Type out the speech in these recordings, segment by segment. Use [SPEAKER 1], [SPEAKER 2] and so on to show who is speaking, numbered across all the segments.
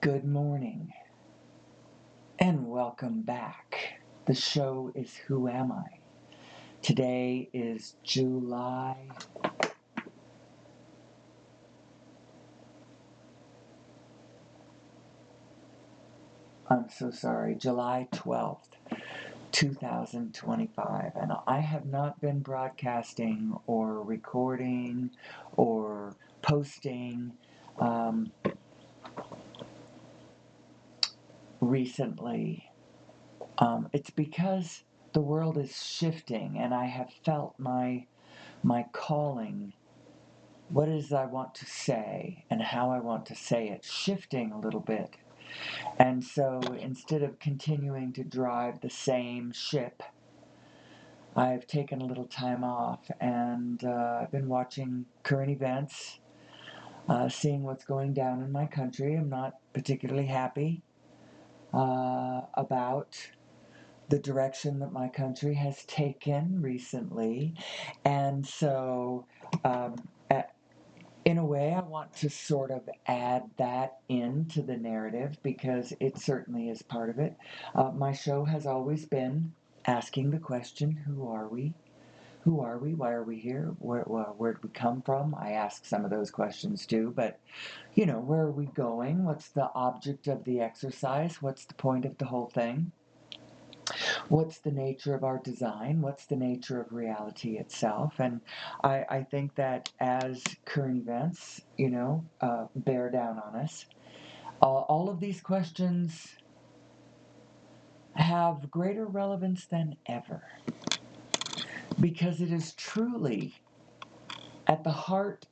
[SPEAKER 1] Good morning and welcome back. The show is Who Am I? Today is July 12th, 2025. And I have not been broadcasting or recording or posting recently. It's because the world is shifting and I have felt my calling, what it is I want to say and how I want to say it, shifting a little bit. And so instead of continuing to drive the same ship, I've taken a little time off and I've been watching current events, seeing what's going down in my country. I'm not particularly happy about the direction that my country has taken recently. And so in a way, I want to sort of add that into the narrative because it certainly is part of it. My show has always been asking the question, who are we? Who are we? Why are we here? Where did we come from? I ask some of those questions too, but where are we going? What's the object of the exercise? What's the point of the whole thing? What's the nature of our design? What's the nature of reality itself? And I think that as current events, bear down on us, all of these questions have greater relevance than ever because it is truly at the heart.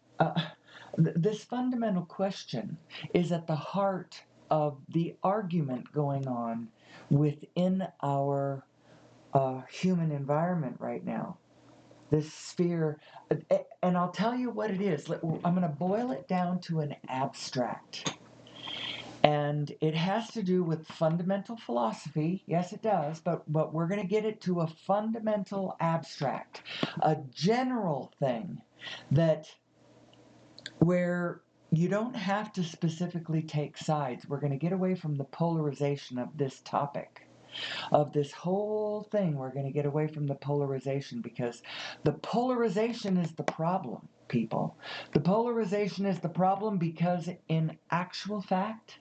[SPEAKER 1] This fundamental question is at the heart of the argument going on within our human environment right now. This sphere, and I'll tell you what it is. I'm going to boil it down to an abstract. And it has to do with fundamental philosophy. Yes, it does, but we're going to get it to a fundamental abstract, a general thing that where you don't have to specifically take sides. We're going to get away from the polarization of this topic. Of this whole thing, we're going to get away from the polarization because the polarization is the problem, people. The polarization is the problem because in actual fact,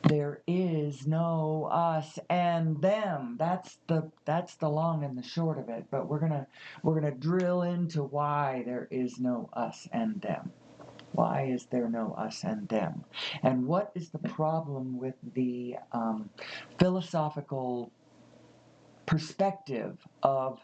[SPEAKER 1] there is no us and them. That's the long and the short of it. But we're gonna drill into why there is no us and them. Why is there no us and them? And what is the problem with the philosophical perspective of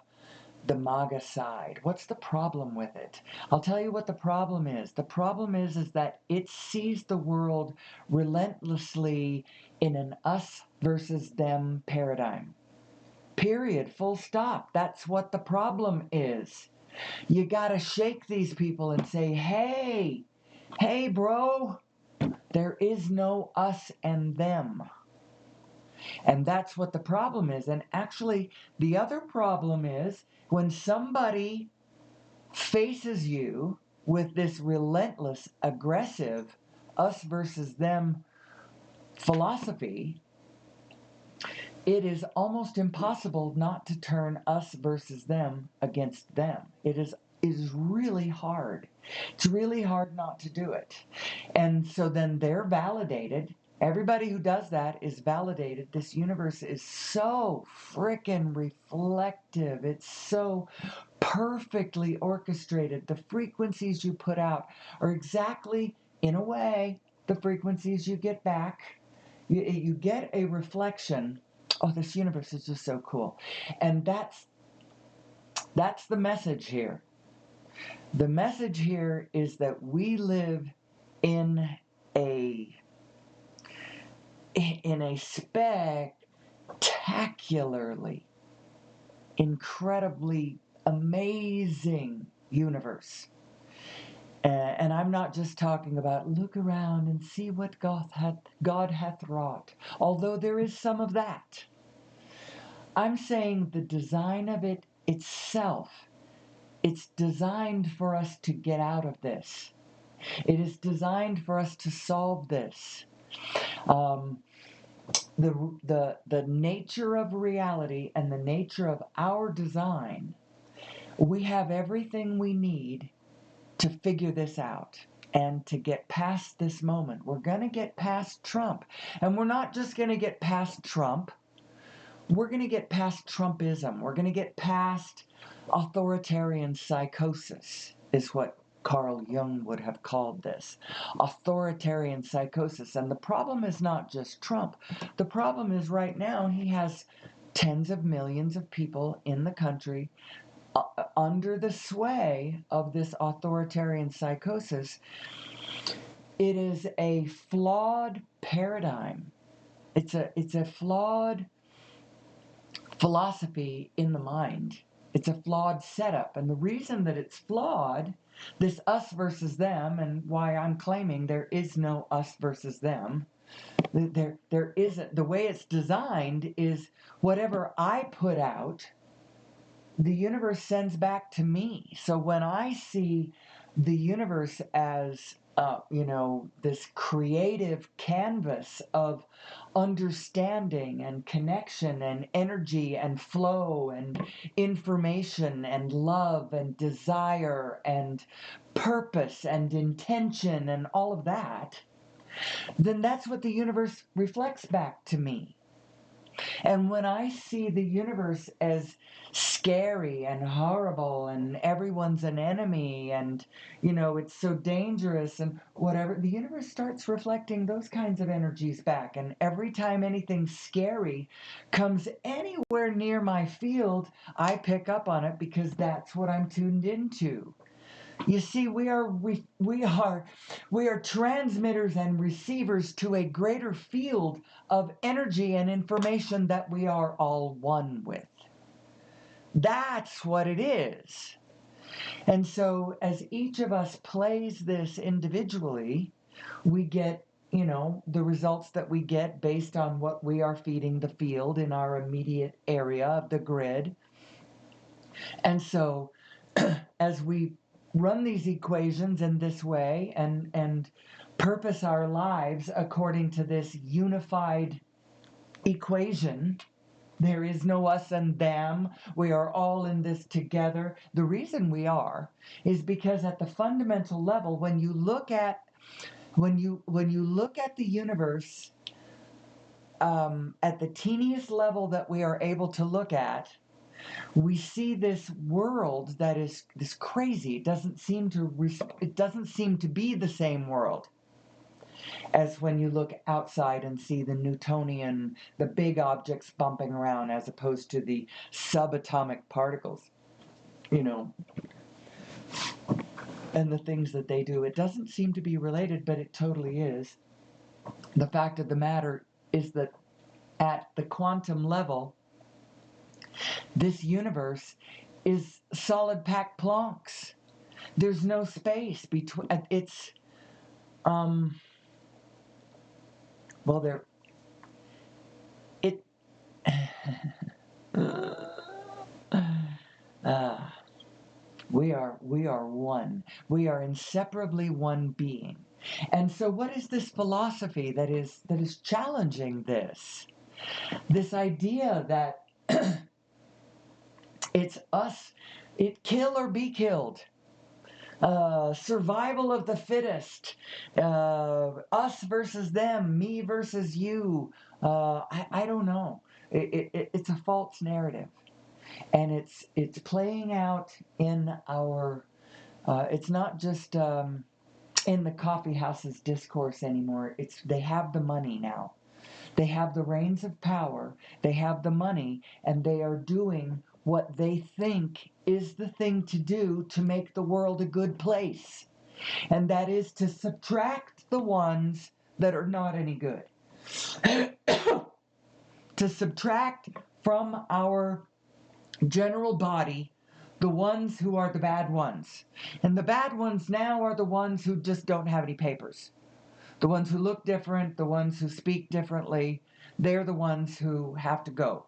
[SPEAKER 1] the MAGA side? What's the problem with it? I'll tell you what the problem is. The problem is that it sees the world relentlessly in an us versus them paradigm. Period. Full stop. That's what the problem is. You gotta shake these people and say, hey bro, there is no us and them. And that's what the problem is. And actually, the other problem is when somebody faces you with this relentless, aggressive, us versus them philosophy, it is almost impossible not to turn us versus them against them. It is really hard. It's really hard not to do it. And so then they're validated. Everybody who does that is validated. This universe is so frickin' reflective. It's so perfectly orchestrated. The frequencies you put out are exactly, in a way, the frequencies you get back. You get a reflection. Oh, this universe is just so cool. And that's the message here. The message here is that we live in a spectacularly, incredibly amazing universe. And I'm not just talking about look around and see what God hath wrought, although there is some of that. I'm saying the design of it itself, it's designed for us to get out of this. It is designed for us to solve this. The nature of reality and the nature of our design, we have everything we need to figure this out and to get past this moment. We're going to get past Trump. And we're not just going to get past Trump. We're going to get past Trumpism. We're going to get past authoritarian psychosis, is what Carl Jung would have called this. Authoritarian psychosis. And the problem is not just Trump. The problem is right now he has tens of millions of people in the country under the sway of this authoritarian psychosis. It is a flawed paradigm. It's a flawed philosophy in the mind. It's a flawed setup. And the reason that it's flawed, this us versus them, and why I'm claiming there is no us versus them, there isn't. The way it's designed is whatever I put out, the universe sends back to me. So when I see the universe as this creative canvas of understanding and connection and energy and flow and information and love and desire and purpose and intention and all of that, then that's what the universe reflects back to me. And when I see the universe as scary and horrible and everyone's an enemy and, it's so dangerous and whatever, the universe starts reflecting those kinds of energies back. And every time anything scary comes anywhere near my field, I pick up on it because that's what I'm tuned into. You see, we are transmitters and receivers to a greater field of energy and information that we are all one with. That's what it is. And so as each of us plays this individually, we get, the results that we get based on what we are feeding the field in our immediate area of the grid. And so as we run these equations in this way and purpose our lives according to this unified equation, there is no us and them. We are all in this together. The reason we are is because at the fundamental level, when you look at the universe at the teeniest level that we are able to look at, we see this world that is this crazy. It doesn't seem to be the same world as when you look outside and see the Newtonian, the big objects bumping around, as opposed to the subatomic particles, and the things that they do. It doesn't seem to be related, but it totally is. The fact of the matter is that at the quantum level, this universe is solid packed Plancks. There's no space between. It's well, there. It. We are one. We are inseparably one being. And so, what is this philosophy that is challenging this? This idea that it's us, kill or be killed. Survival of the fittest, us versus them, me versus you. I don't know. It's a false narrative, and it's playing out in our. It's not just in the coffee house's discourse anymore. They have the money now. They have the reins of power. They have the money, and they are doing what they think is the thing to do to make the world a good place. And that is to subtract the ones that are not any good. To subtract from our general body the ones who are the bad ones. And the bad ones now are the ones who just don't have any papers. The ones who look different, the ones who speak differently, they're the ones who have to go.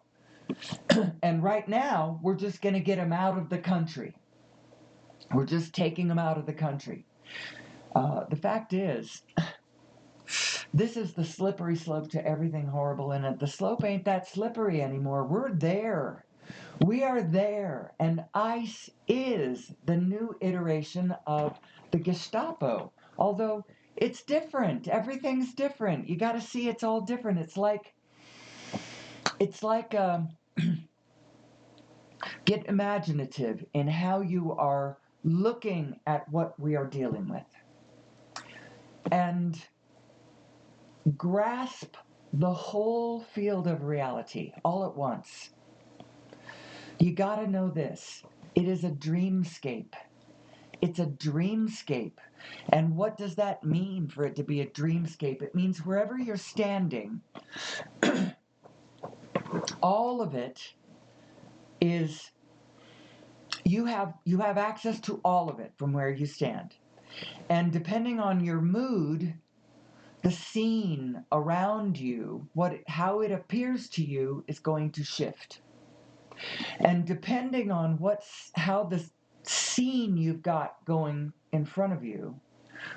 [SPEAKER 1] And right now, we're just going to get them out of the country. We're just taking them out of the country. The fact is, This is the slippery slope to everything horrible in it. The slope ain't that slippery anymore. We're there. We are there. And ICE is the new iteration of the Gestapo. Although it's different. Everything's different. You got to see it's all different. It's like get imaginative in how you are looking at what we are dealing with. And grasp the whole field of reality all at once. You got to know this. It is a dreamscape. It's a dreamscape. And what does that mean for it to be a dreamscape? It means wherever you're standing, all of it is, you have access to all of it from where you stand. And depending on your mood, the scene around you, how it appears to you, is going to shift. And depending on how the scene you've got going in front of you,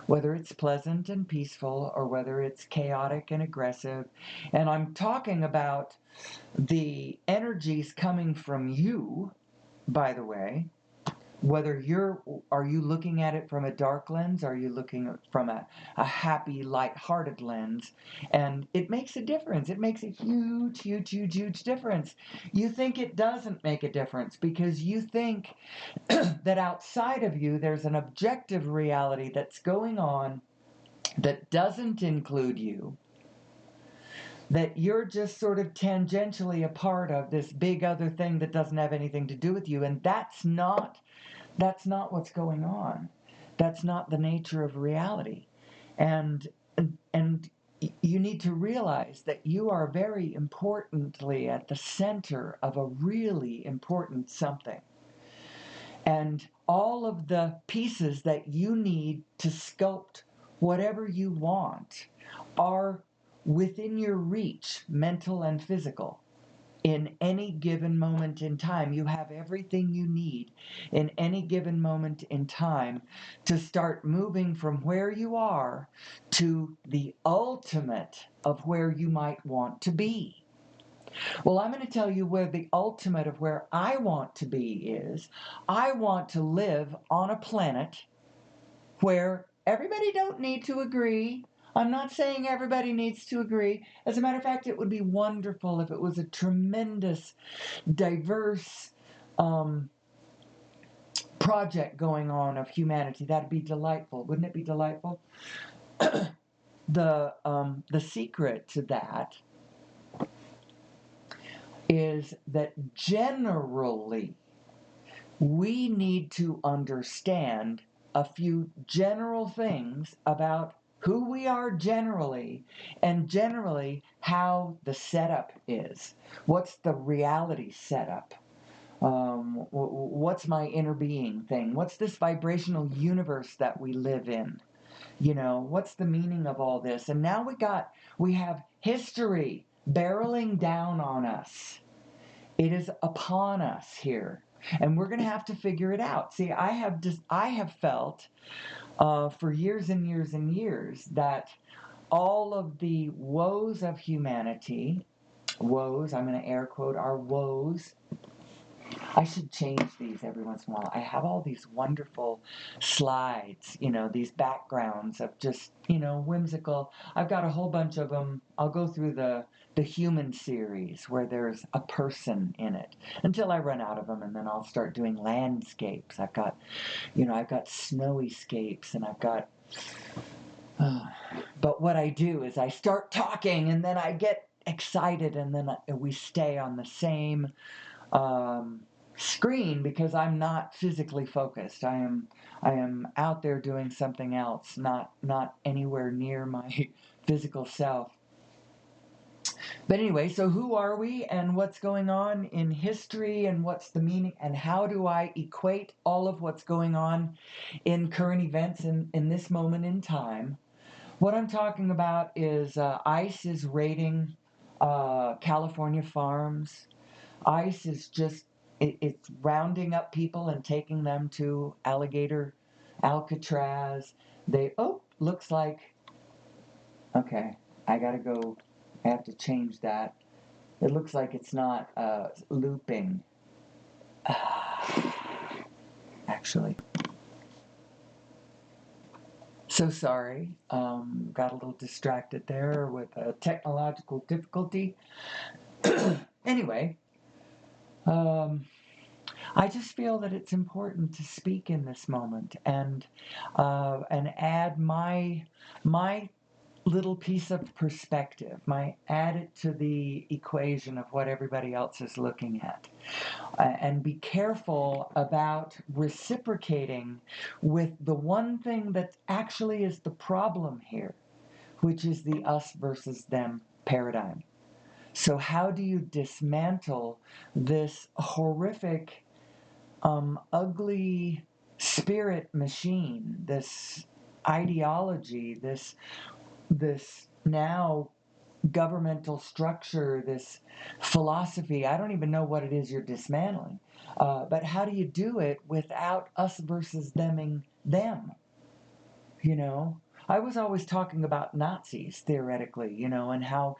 [SPEAKER 1] whether it's pleasant and peaceful or whether it's chaotic and aggressive, and I'm talking about the energies coming from you, by the way, are you looking at it from a dark lens? Are you looking from a happy, light-hearted lens? And it makes a difference. It makes a huge, huge, huge, huge difference. You think it doesn't make a difference because you think that outside of you there's an objective reality that's going on that doesn't include you, that you're just sort of tangentially a part of this big other thing that doesn't have anything to do with you, and that's not what's going on. That's not the nature of reality. And you need to realize that you are very importantly at the center of a really important something. And all of the pieces that you need to sculpt whatever you want are within your reach, mental and physical. In any given moment in time, you have everything you need in any given moment in time to start moving from where you are to the ultimate of where you might want to be. Well, I'm going to tell you where the ultimate of where I want to be is. I want to live on a planet where everybody don't need to agree. I'm not saying everybody needs to agree. As a matter of fact, it would be wonderful if it was a tremendous, diverse project going on of humanity. That'd be delightful. Wouldn't it be delightful? The secret to that is that generally we need to understand a few general things about who we are generally, and generally how the setup is. What's the reality setup? What's my inner being thing? What's this vibrational universe that we live in? What's the meaning of all this? And now we have history barreling down on us. It is upon us here. And we're going to have to figure it out. See, I have felt for years and years and years that all of the woes of humanity, woes, I'm going to air quote, our woes. I should change these every once in a while. I have all these wonderful slides, these backgrounds of just, whimsical. I've got a whole bunch of them. I'll go through the human series where there's a person in it until I run out of them, and then I'll start doing landscapes. I've got snowy scapes, and I've got but what I do is I start talking, and then I get excited, and then we stay on the same screen because I'm not physically focused. I am out there doing something else, not anywhere near my physical self. But anyway, so who are we and what's going on in history and what's the meaning and how do I equate all of what's going on in current events in this moment in time? What I'm talking about is ICE is raiding California farms. ICE is just, it's rounding up people and taking them to Alcatraz. Looks like Okay, I gotta go. I have to change that. It looks like it's not looping. Actually. So sorry. Got a little distracted there with a technological difficulty. Anyway, um, I just feel that it's important to speak in this moment and add my little piece of perspective, add it to the equation of what everybody else is looking at. And be careful about reciprocating with the one thing that actually is the problem here, which is the us versus them paradigm. So, how do you dismantle this horrific, ugly spirit machine, this ideology, this now governmental structure, this philosophy? I don't even know what it is you're dismantling. But how do you do it without us versus them? You know, I was always talking about Nazis theoretically, and how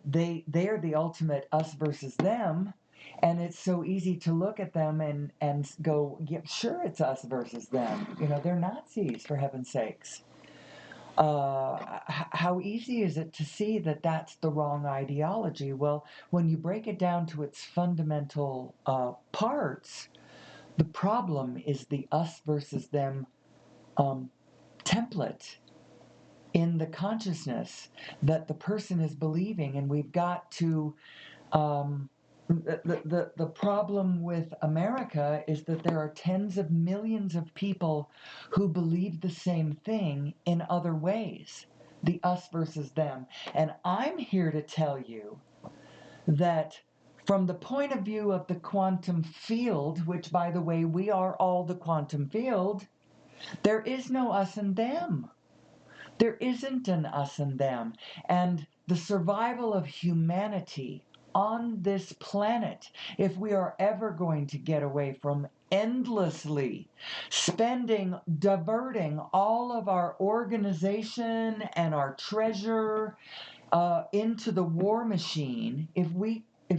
[SPEAKER 1] they're the ultimate us versus them, and it's so easy to look at them and go, yeah, sure, it's us versus them. They're Nazis, for heaven's sakes. How easy is it to see that that's the wrong ideology? Well, when you break it down to its fundamental parts, the problem is the us versus them um, template in the consciousness that the person is believing, and we've got to. The problem with America is that there are tens of millions of people who believe the same thing in other ways, the us versus them. And I'm here to tell you that from the point of view of the quantum field, which, by the way, we are all the quantum field, there is no us and them. There isn't an us and them. And the survival of humanity on this planet, if we are ever going to get away from endlessly diverting all of our organization and our treasure into the war machine, if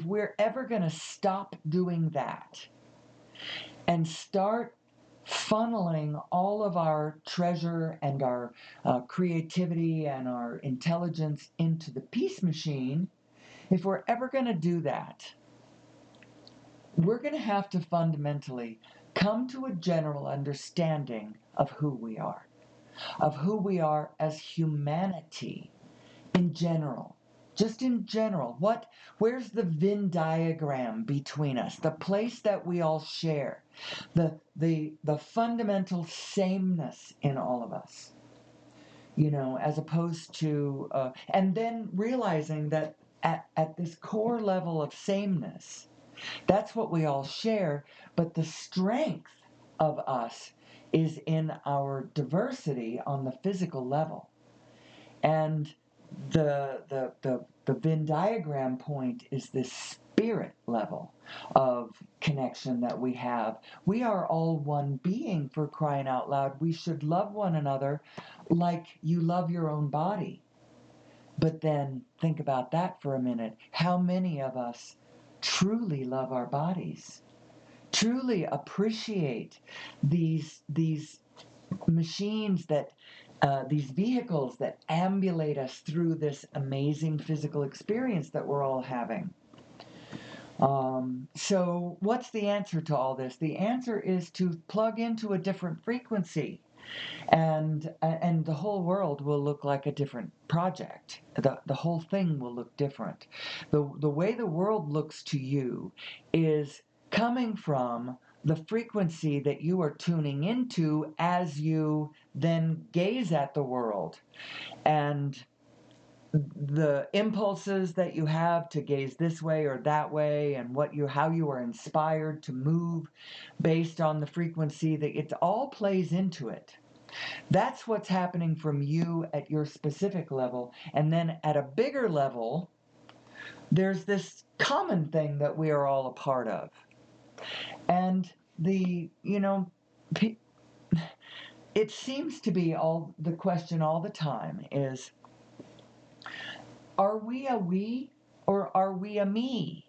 [SPEAKER 1] we're ever going to stop doing that and start funneling all of our treasure and our creativity and our intelligence into the peace machine, if we're ever going to do that, we're going to have to fundamentally come to a general understanding of who we are as humanity in general. Just in general, where's the Venn diagram between us? The place that we all share, the fundamental sameness in all of us, as opposed to, and then realizing that at this core level of sameness, that's what we all share, but the strength of us is in our diversity on the physical level. And the Venn diagram point is this spirit level of connection that we have. We are all one being, for crying out loud. We should love one another like you love your own body. But then think about that for a minute. How many of us truly love our bodies? Truly appreciate these machines these vehicles that ambulate us through this amazing physical experience that we're all having. So what's the answer to all this? The answer is to plug into a different frequency, and the whole world will look like a different project. The whole thing will look different. The way the world looks to you is coming from the frequency that you are tuning into as you then gaze at the world, and the impulses that you have to gaze this way or that way, and how you are inspired to move based on the frequency, that it all plays into it. That's what's happening from you at your specific level. And then at a bigger level, there's this common thing that we are all a part of. And it seems to be all the question all the time is, Are we a we or are we a me?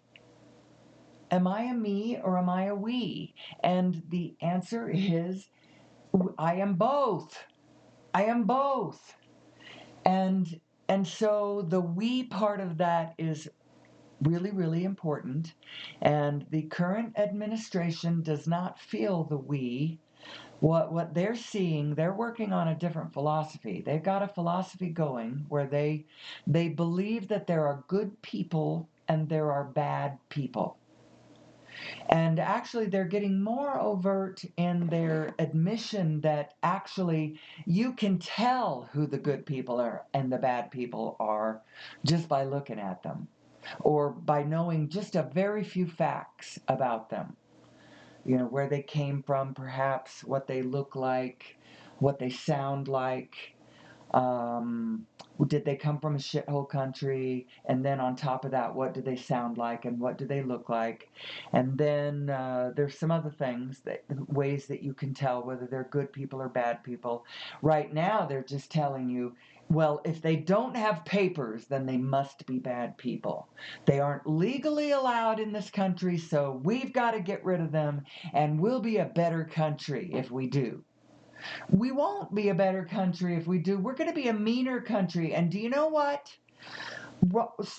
[SPEAKER 1] Am I a me or am I a we? And the answer is I am both. I am both. And and so the we part of that is really, really important. And the current administration does not feel the we. What they're seeing, they're working on a different philosophy. They've got a philosophy going where they believe that there are good people and there are bad people. And actually, they're getting more overt in their admission that actually you can tell who the good people are and the bad people are just by looking at them or by knowing just a very few facts about them. You know, where they came from, perhaps, what they look like, what they sound like, um, did they come from a shithole country? And then on top of that, what do they sound like and what do they look like? And then there's some other things, ways that you can tell whether they're good people or bad people. Right now, they're just telling you, well, if they don't have papers, then they must be bad people. They aren't legally allowed in this country, so we've got to get rid of them, and we'll be a better country if we do. We won't be a better country if we do. We're going to be a meaner country. And do you know what?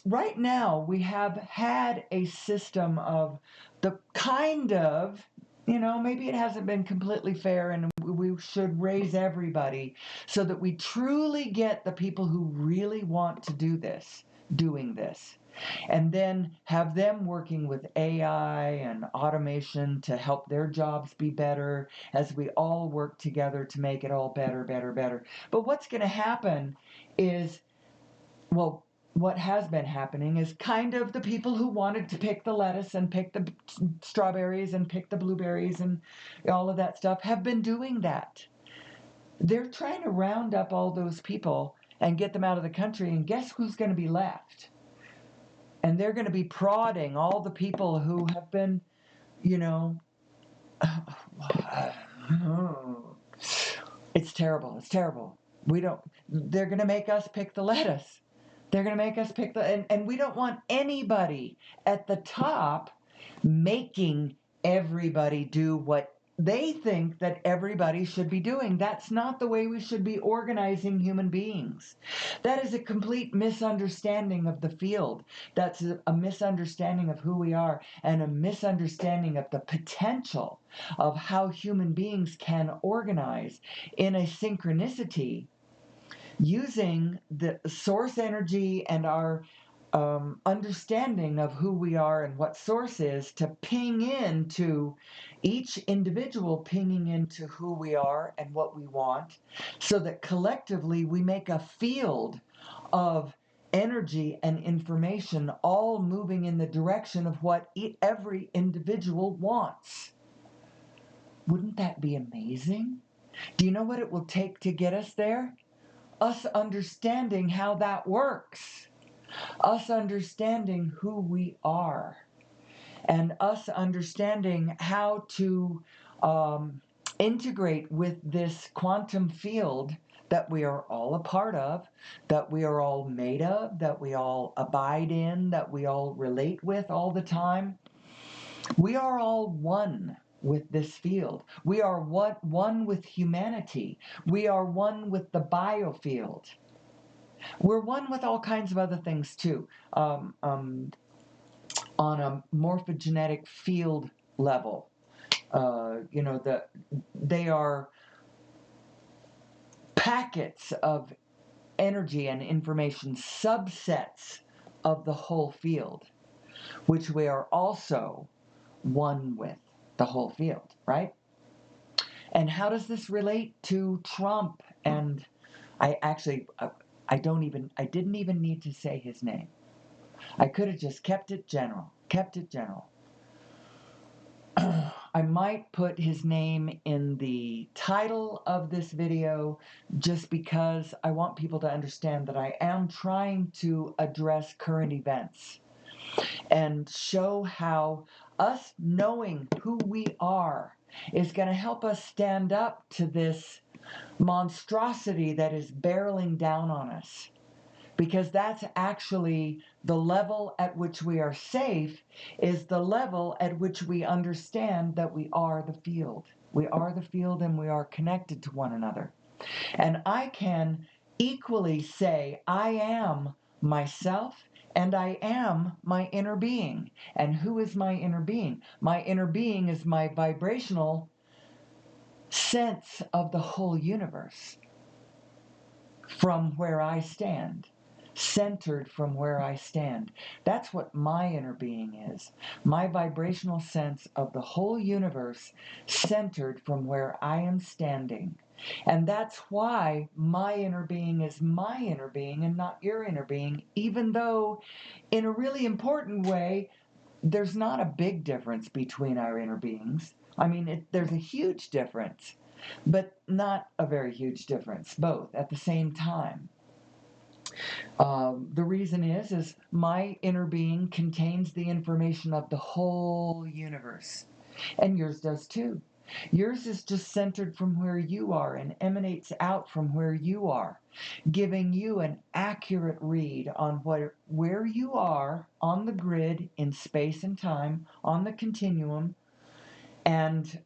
[SPEAKER 1] Right now, we have had a system of the kind of, maybe it hasn't been completely fair, and we should raise everybody so that we truly get the people who really want to do this, doing this. And then have them working with AI and automation to help their jobs be better as we all work together to make it all better, better, better. But what's going to happen is, well, what has been happening is kind of the people who wanted to pick the lettuce and pick the strawberries and pick the blueberries and all of that stuff have been doing that. They're trying to round up all those people and get them out of the country, and guess who's going to be left? And they're going to be prodding all the people who have been, you know, it's terrible. It's terrible. They're going to make us pick the lettuce. They're going to make us pick and we don't want anybody at the top making everybody do what they think that everybody should be doing. That's not the way we should be organizing human beings. That is a complete misunderstanding of the field. That's a misunderstanding of who we are and a misunderstanding of the potential of how human beings can organize in a synchronicity using the source energy and our understanding of who we are and what source is to ping into each individual, pinging into who we are and what we want, so that collectively we make a field of energy and information all moving in the direction of what every individual wants. Wouldn't that be amazing? Do you know what it will take to get us there? Us understanding how that works, us understanding who we are, and us understanding how to integrate with this quantum field that we are all a part of, that we are all made of, that we all abide in, that we all relate with all the time. We are all one with this field. We are one with humanity. We are one with the biofield. We're one with all kinds of other things too, on a morphogenetic field level. They are packets of energy and information, subsets of the whole field, which we are also one with the whole field, right? And how does this relate to Trump? And I actually, I didn't even need to say his name. I could have just kept it general. I might put his name in the title of this video just because I want people to understand that I am trying to address current events and show how us knowing who we are is going to help us stand up to this monstrosity that is barreling down on us. because that's actually the level at which we are safe, is the level at which we understand that we are the field. We are the field and we are connected to one another. And I can equally say, I am myself and I am my inner being. And who is my inner being? My inner being is my vibrational sense of the whole universe from where I stand, centered from where I stand. That's what my inner being is. My vibrational sense of the whole universe centered from where I am standing. And that's why my inner being is my inner being and not your inner being, even though in a really important way, there's not a big difference between our inner beings. I mean, there's a huge difference, but not a very huge difference, both at the same time. The reason is my inner being contains the information of the whole universe, and yours does too. Yours is just centered from where you are and emanates out from where you are, giving you an accurate read on where you are on the grid in space and time, on the continuum, and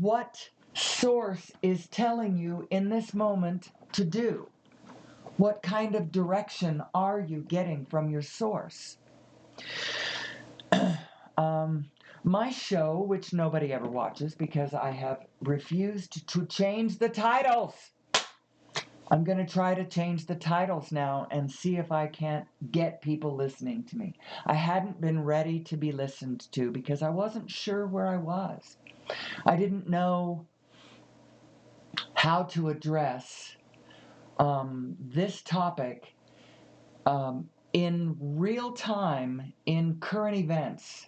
[SPEAKER 1] what source is telling you in this moment to do. What kind of direction are you getting from your source? My show, which nobody ever watches because I have refused to change the titles. I'm going to try to change the titles now and see if I can't get people listening to me. I hadn't been ready to be listened to because I wasn't sure where I was. I didn't know how to address this topic in real time in current events.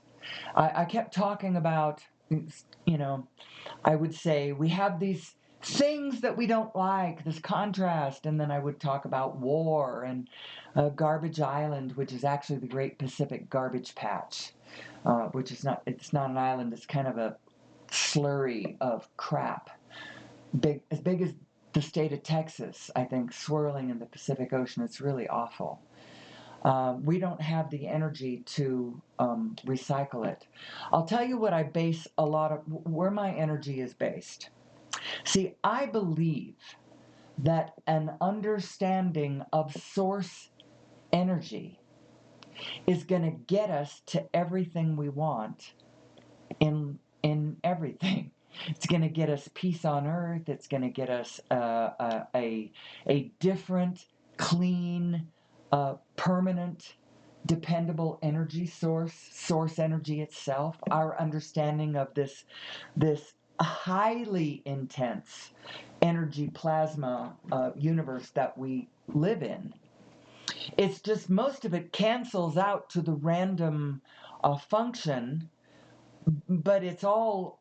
[SPEAKER 1] I kept talking about, I would say we have these things that we don't like, this contrast, and then I would talk about war and Garbage Island, which is actually the Great Pacific Garbage Patch, which is it's not an island, it's kind of a slurry of crap, as big as the state of Texas, I think, swirling in the Pacific Ocean. It's really awful. We don't have the energy to recycle it. I'll tell you what I base a lot of, where my energy is based. See, I believe that an understanding of source energy is going to get us to everything we want in everything. It's going to get us peace on earth. It's going to get us a different, clean, permanent, dependable energy source energy itself. Our understanding of this highly intense energy plasma universe that we live in. It's just most of it cancels out to the random function, but it's all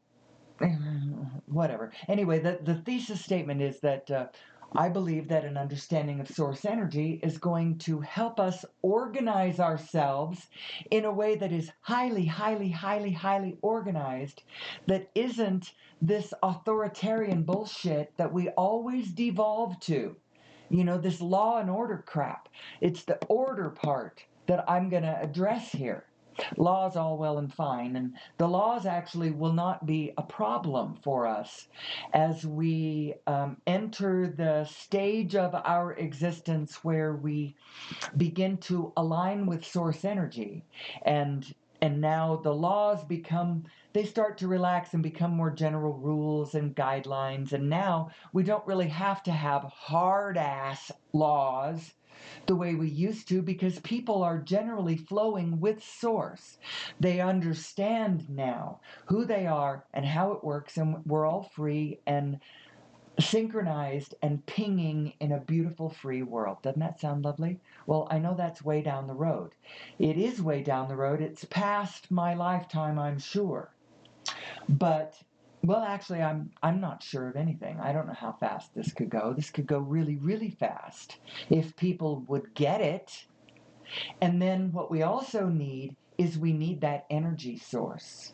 [SPEAKER 1] whatever. Anyway, the thesis statement is that I believe that an understanding of source energy is going to help us organize ourselves in a way that is highly, highly, highly, highly organized, that isn't this authoritarian bullshit that we always devolve to. This law and order crap. It's the order part that I'm going to address here. Laws all well and fine, and the laws actually will not be a problem for us as we enter the stage of our existence where we begin to align with source energy, and now the laws they start to relax and become more general rules and guidelines, and now we don't really have to have hard ass laws the way we used to, because people are generally flowing with source. They understand now who they are and how it works, and we're all free and synchronized and pinging in a beautiful free world. Doesn't that sound lovely? Well, I know that's way down the road. It is way down the road. It's past my lifetime, I'm sure. But well, actually, I'm not sure of anything. I don't know how fast this could go. This could go really, really fast if people would get it. And then what we also need is we need that energy source.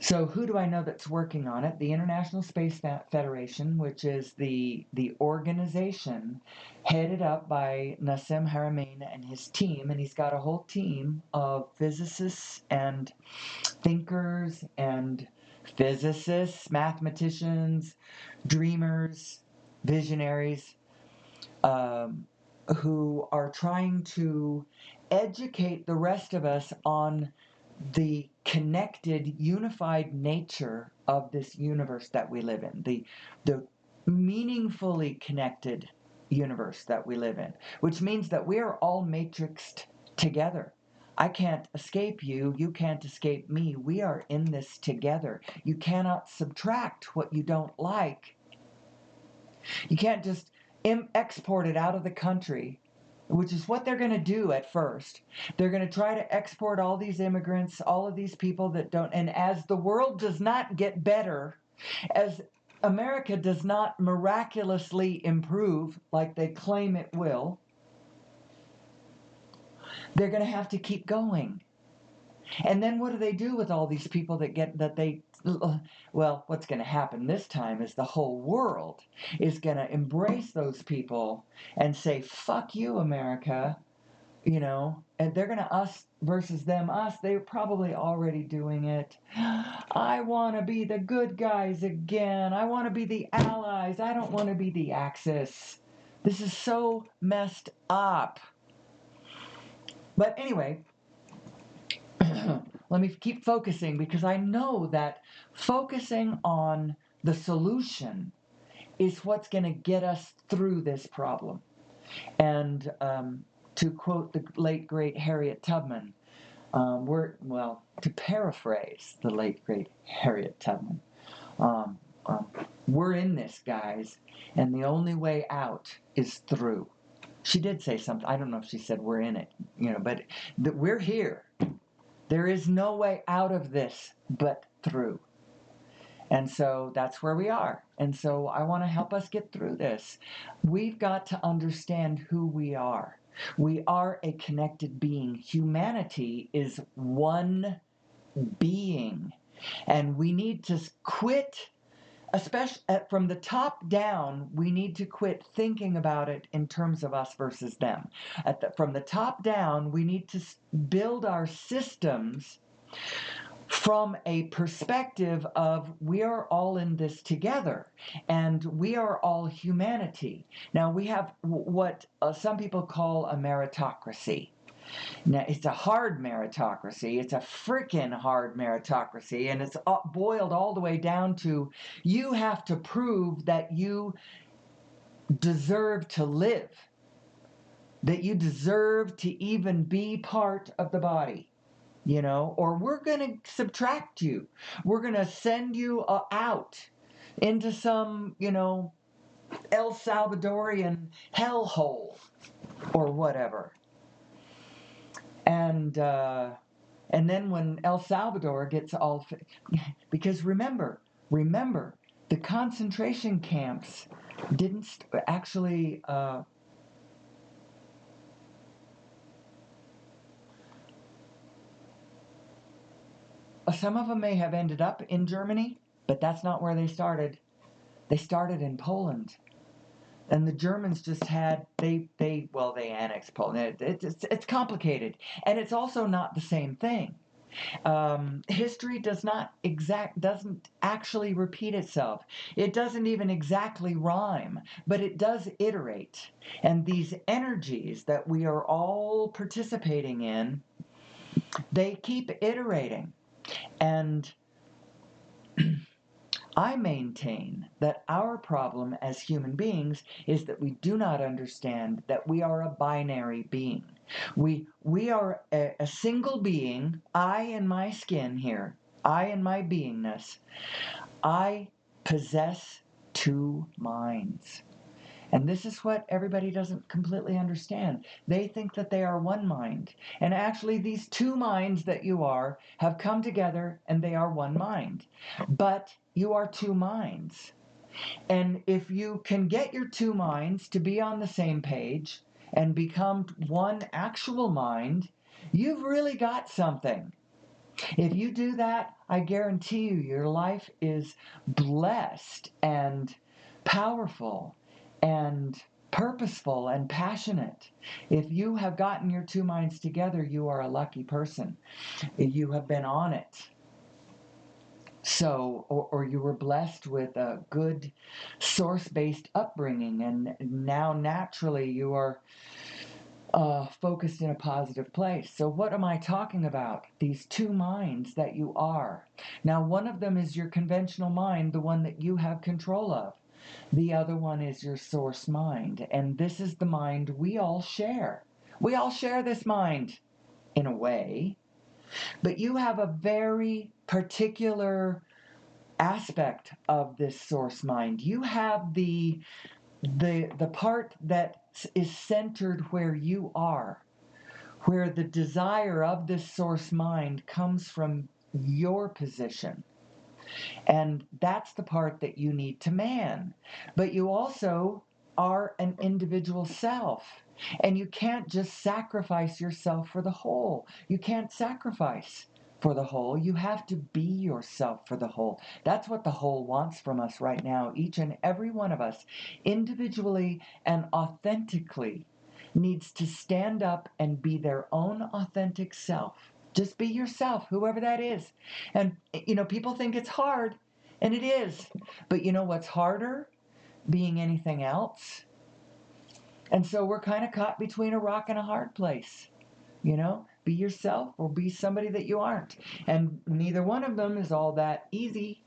[SPEAKER 1] So who do I know that's working on it? The International Space Federation, which is the organization headed up by Nassim Haramein and his team, and he's got a whole team of physicists and thinkers and mathematicians, dreamers, visionaries, who are trying to educate the rest of us on the connected, unified nature of this universe that we live in, the meaningfully connected universe that we live in, which means that we are all matrixed together. I can't escape you, you can't escape me. We are in this together. You cannot subtract what you don't like. You can't just export it out of the country, which is what they're going to do at first. They're going to try to export all these immigrants, all of these people that don't. And as the world does not get better, as America does not miraculously improve like they claim it will, they're going to have to keep going. And then what do they do with all these people well, what's going to happen this time is the whole world is going to embrace those people and say, fuck you, America, and they're going to us versus them, us. They're probably already doing it. I want to be the good guys again. I want to be the allies. I don't want to be the Axis. This is so messed up. But anyway, let me keep focusing, because I know that focusing on the solution is what's going to get us through this problem. And to quote the late, great Harriet Tubman, to paraphrase the late, great Harriet Tubman, we're in this, guys, and the only way out is through. She did say something. I don't know if she said we're in it, but we're here. There is no way out of this but through. And so that's where we are. And so I want to help us get through this. We've got to understand who we are. We are a connected being. Humanity is one being. And we need to quit, especially from the top down, we need to quit thinking about it in terms of us versus them. From the top down, we need to build our systems from a perspective of we are all in this together and we are all humanity. Now we have what some people call a meritocracy. Now it's a hard meritocracy. It's a freaking hard meritocracy, and it's boiled all the way down to you have to prove that you deserve to live, that you deserve to even be part of the body. Or we're going to subtract you. We're going to send you out into some, El Salvadorian hellhole or whatever. And then when El Salvador gets all, because remember, the concentration camps didn't actually. Some of them may have ended up in Germany, but that's not where they started. They started in Poland. And the Germans just had, they annexed Poland. It's complicated. And it's also not the same thing. History doesn't actually repeat itself. It doesn't even exactly rhyme, but it does iterate. And these energies that we are all participating in, they keep iterating. And I maintain that our problem as human beings is that we do not understand that we are a binary being. We are a single being, I in my skin here, I in my beingness. I possess two minds. And this is what everybody doesn't completely understand. They think that they are one mind. And actually, these two minds that you are have come together and they are one mind. But you are two minds. And if you can get your two minds to be on the same page and become one actual mind, you've really got something. If you do that, I guarantee you your life is blessed and powerful and purposeful and passionate. If you have gotten your two minds together, you are a lucky person. You have been on it. So, or you were blessed with a good source-based upbringing, and now naturally you are focused in a positive place. So, what am I talking about? These two minds that you are. Now, one of them is your conventional mind, the one that you have control of. The other one is your source mind. And this is the mind we all share. We all share this mind in a way, but you have a very particular aspect of this source mind. You have the part that is centered where you are, where the desire of this source mind comes from your position. And that's the part that you need to man. But you also are an individual self. And you can't just sacrifice yourself for the whole. You can't sacrifice for the whole. You have to be yourself for the whole. That's what the whole wants from us right now. Each and every one of us, individually and authentically, needs to stand up and be their own authentic self. Just be yourself, whoever that is. And, people think it's hard, and it is. But you know what's harder? Being anything else. And so we're kind of caught between a rock and a hard place. Be yourself or be somebody that you aren't. And neither one of them is all that easy.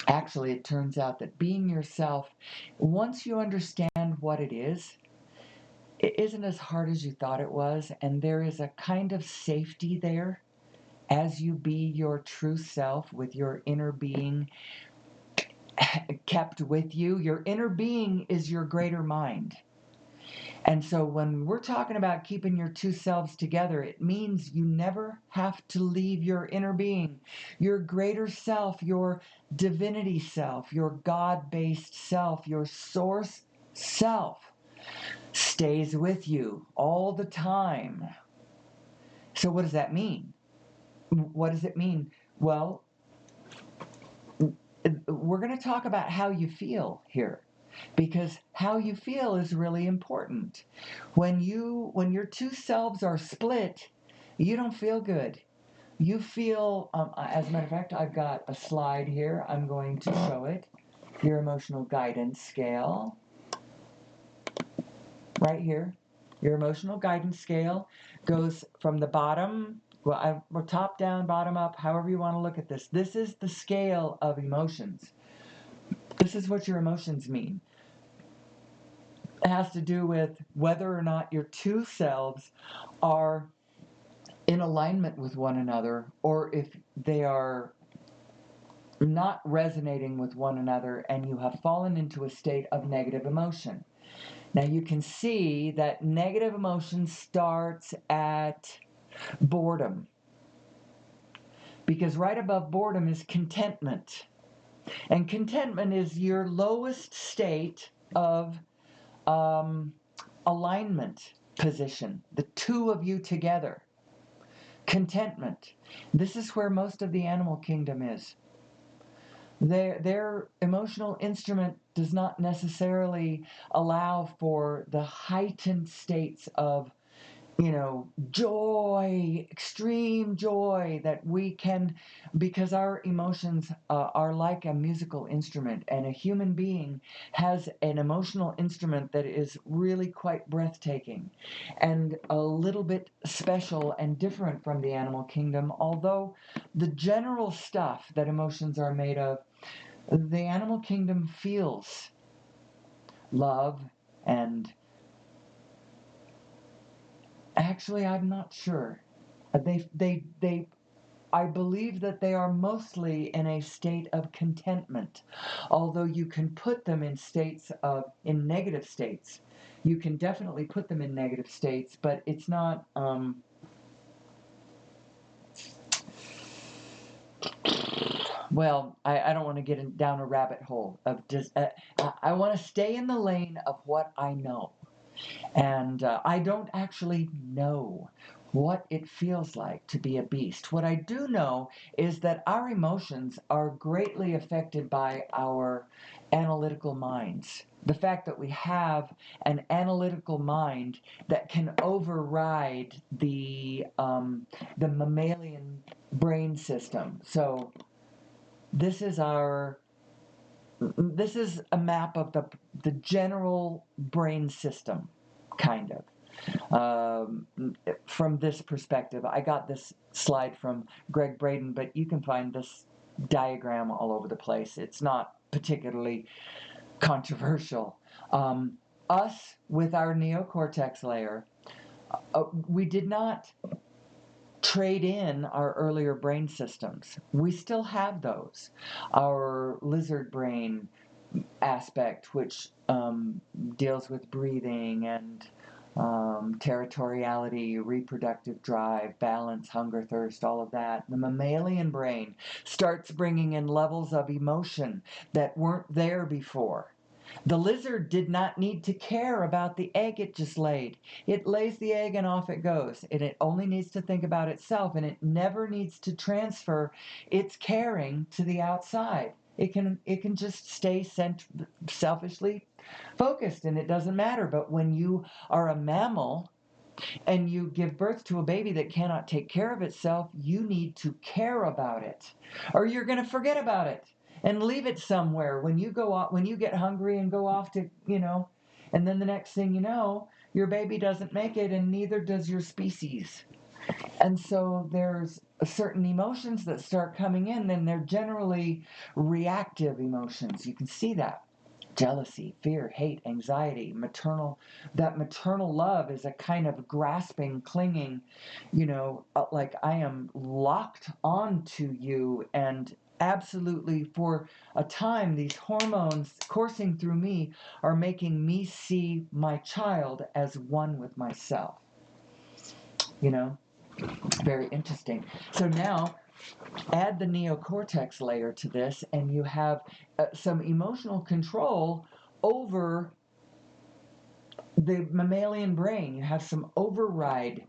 [SPEAKER 1] Actually, it turns out that being yourself, once you understand what it isn't as hard as you thought it was. And there is a kind of safety there as you be your true self with your inner being kept with you. Your inner being is your greater mind. And so when we're talking about keeping your two selves together, it means you never have to leave your inner being. Your greater self, your divinity self, your God-based self, your source self stays with you all the time. So what does that mean? What does it mean? Well, we're going to talk about how you feel here, because how you feel is really important. When your two selves are split, you don't feel good. You feel, as a matter of fact, I've got a slide here. I'm going to show it. Your emotional guidance scale. Right here. Your emotional guidance scale goes from the bottom, or top down, bottom up, however you want to look at this. This is the scale of emotions. This is what your emotions mean. It has to do with whether or not your two selves are in alignment with one another, or if they are not resonating with one another and you have fallen into a state of negative emotion. Now you can see that negative emotion starts at boredom, because right above boredom is contentment. And contentment is your lowest state of alignment position, the two of you together. Contentment. This is where most of the animal kingdom is. Their emotional instrument does not necessarily allow for the heightened states of, joy, extreme joy that we can, because our emotions are like a musical instrument, and a human being has an emotional instrument that is really quite breathtaking and a little bit special and different from the animal kingdom. Although the general stuff that emotions are made of, the animal kingdom feels love and actually, I'm not sure. I believe that they are mostly in a state of contentment. Although you can put them in negative states. You can definitely put them in negative states, but it's not, well, I don't want to get down a rabbit hole of just, I want to stay in the lane of what I know. And I don't actually know what it feels like to be a beast. What I do know is that our emotions are greatly affected by our analytical minds. The fact that we have an analytical mind that can override the mammalian brain system. So this is a map of the general brain system, kind of. From this perspective. I got this slide from Greg Braden, but you can find this diagram all over the place. It's not particularly controversial. Us, with our neocortex layer, we did not trade in our earlier brain systems. We still have those. Our lizard brain aspect, which deals with breathing and territoriality, reproductive drive, balance, hunger, thirst, all of that. The mammalian brain starts bringing in levels of emotion that weren't there before. The lizard did not need to care about the egg it just laid. It lays the egg and off it goes. And it only needs to think about itself, and it never needs to transfer its caring to the outside. It can just stay selfishly focused, and it doesn't matter. But when you are a mammal and you give birth to a baby that cannot take care of itself, you need to care about it, or you're going to forget about it and leave it somewhere when you go off, when you get hungry and go off to, and then the next thing you know, your baby doesn't make it, and neither does your species. And so there's certain emotions that start coming in, and they're generally reactive emotions. You can see that. Jealousy, fear, hate, anxiety, that maternal love is a kind of grasping, clinging, like I am locked onto you, and absolutely for a time, these hormones coursing through me are making me see my child as one with myself. Very interesting. So now add the neocortex layer to this, and you have some emotional control over the mammalian brain. You have some override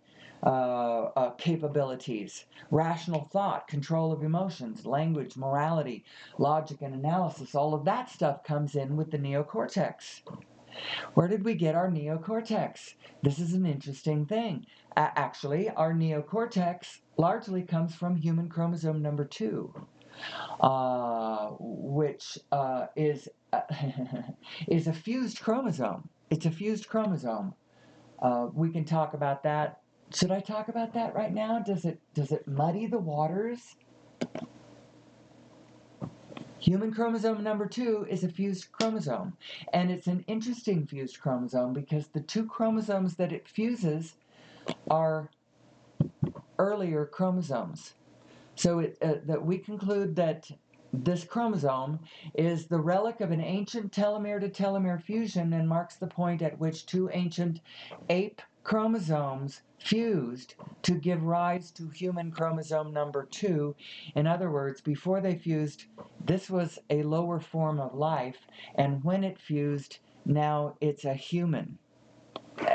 [SPEAKER 1] capabilities, rational thought, control of emotions, language, morality, logic, and analysis. All of that stuff comes in with the neocortex. Where did we get our neocortex? This is an interesting thing. Actually, our neocortex largely comes from human chromosome number 2, which is is a fused chromosome. It's a fused chromosome. We can talk about that. Should I talk about that right now? Does it muddy the waters? Human chromosome number 2 is a fused chromosome, and it's an interesting fused chromosome because the 2 chromosomes that it fuses are earlier chromosomes. So that we conclude that this chromosome is the relic of an ancient telomere-to-telomere fusion and marks the point at which 2 ancient ape chromosomes fused to give rise to human chromosome number 2. In other words, before they fused, this was a lower form of life, and when it fused, now it's a human.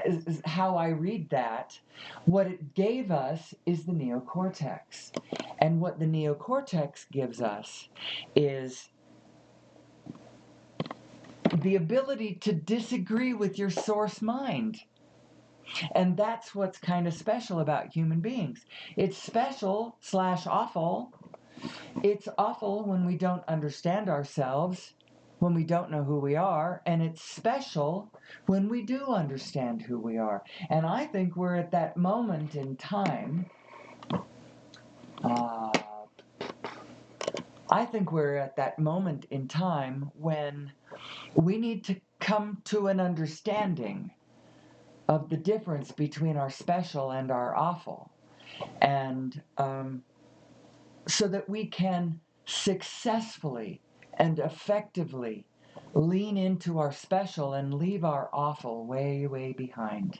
[SPEAKER 1] Is how I read that. What it gave us is the neocortex. And what the neocortex gives us is the ability to disagree with your source mind. And that's what's kind of special about human beings. It's special / awful. It's awful when we don't understand ourselves, when we don't know who we are, and it's special when we do understand who we are. And I think we're at that moment in time. When we need to come to an understanding of the difference between our special and our awful, and so that we can successfully and effectively lean into our special and leave our awful way, way behind.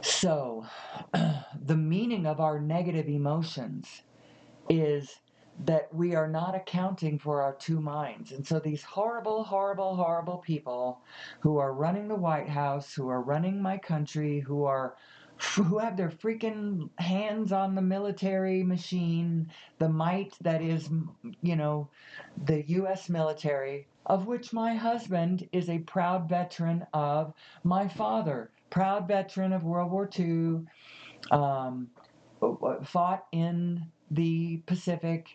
[SPEAKER 1] So, the meaning of our negative emotions is that we are not accounting for our two minds. And so these horrible, horrible, horrible people who are running the White House, who are running my country, who have their freaking hands on the military machine, the might that is, the U.S. military, of which my husband is a proud veteran of, my father, proud veteran of World War II, fought in the Pacific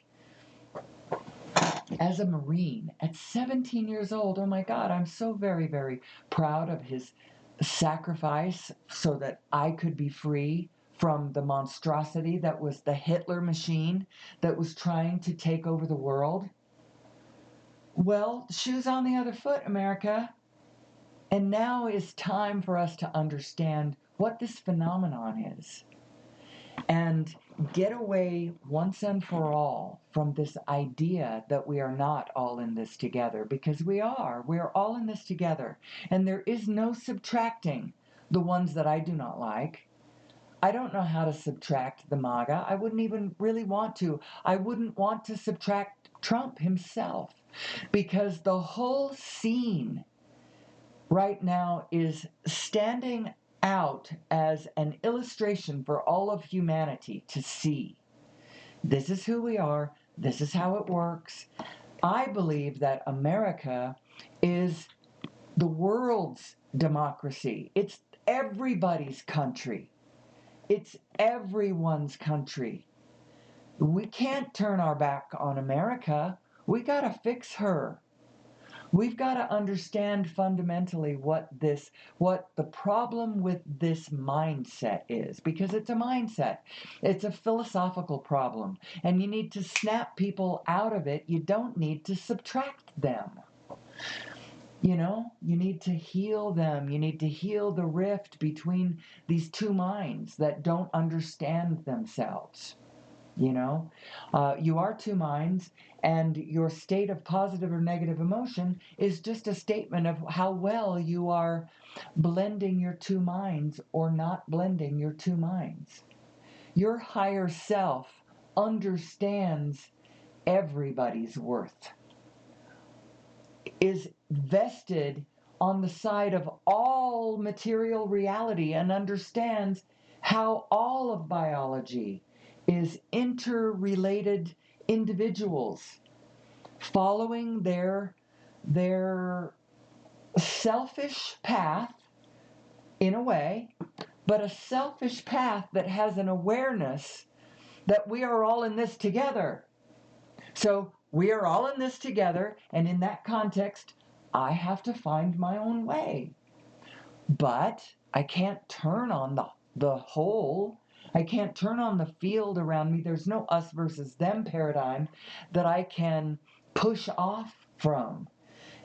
[SPEAKER 1] as a Marine at 17 years old. Oh my God, I'm so very, very proud of his sacrifice so that I could be free from the monstrosity that was the Hitler machine that was trying to take over the world. Well, shoes on the other foot, America. And now is time for us to understand what this phenomenon is and get away once and for all from this idea that we are not all in this together, because we are. We are all in this together. And there is no subtracting the ones that I do not like. I don't know how to subtract the MAGA. I wouldn't even really want to. I wouldn't want to subtract Trump himself, because the whole scene right now is standing out as an illustration for all of humanity to see. This is who we are. This is how it works. I believe that America is the world's democracy. It's everybody's country. It's everyone's country. We can't turn our back on America. We got to fix her. We've got to understand fundamentally what the problem with this mindset is, because it's a mindset. It's a philosophical problem, and you need to snap people out of it. You don't need to subtract them. You need to heal them. You need to heal the rift between these two minds that don't understand themselves. You are two minds, and your state of positive or negative emotion is just a statement of how well you are blending your two minds or not blending your two minds. Your higher self understands everybody's worth, is vested on the side of all material reality, and understands how all of biology is interrelated individuals following their selfish path in a way, but a selfish path that has an awareness that we are all in this together. So we are all in this together, and in that context, I have to find my own way. But I can't turn on the whole. I can't turn on the field around me. There's no us versus them paradigm that I can push off from,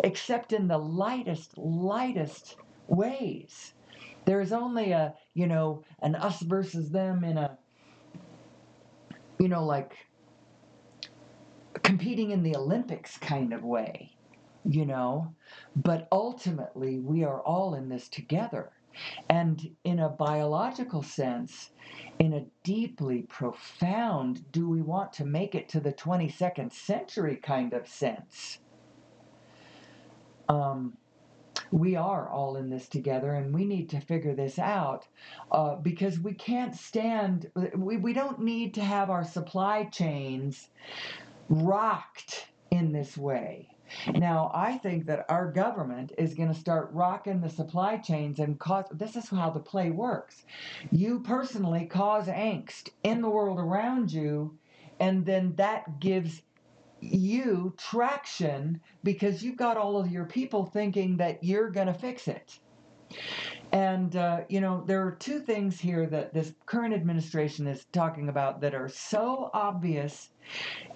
[SPEAKER 1] except in the lightest ways. There's only an us versus them in a, like competing in the Olympics kind of way, but ultimately we are all in this together. And in a biological sense, in a deeply profound, do we want to make it to the 22nd century kind of sense, we are all in this together, and we need to figure this out, because we can't stand, we don't need to have our supply chains rocked in this way. Now, I think that our government is going to start rocking the supply chains and this is how the play works. You personally cause angst in the world around you, and then that gives you traction because you've got all of your people thinking that you're going to fix it. And, there are two things here that this current administration is talking about that are so obvious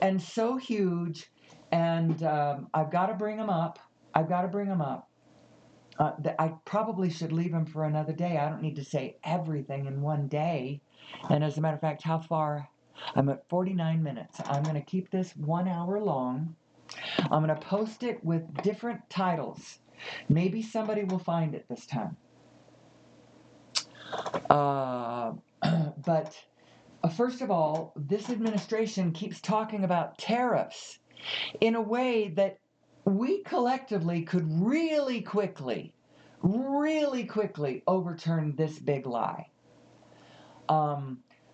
[SPEAKER 1] and so huge, and I've got to bring them up. I probably should leave them for another day. I don't need to say everything in one day. And as a matter of fact, how far? I'm at 49 minutes. I'm going to keep this 1 hour long. I'm going to post it with different titles. Maybe somebody will find it this time. But first of all, this administration keeps talking about tariffs in a way that we collectively could really quickly overturn this big lie.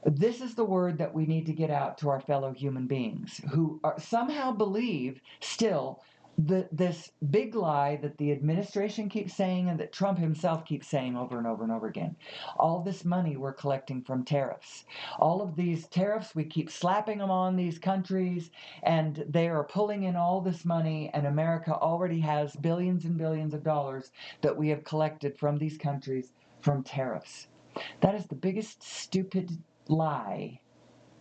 [SPEAKER 1] This is the word that we need to get out to our fellow human beings who somehow believe still this big lie that the administration keeps saying and that Trump himself keeps saying over and over and over again. All this money we're collecting from tariffs. All of these tariffs, we keep slapping them on these countries, and they are pulling in all this money, and America already has billions and billions of dollars that we have collected from these countries from tariffs. That is the biggest stupid lie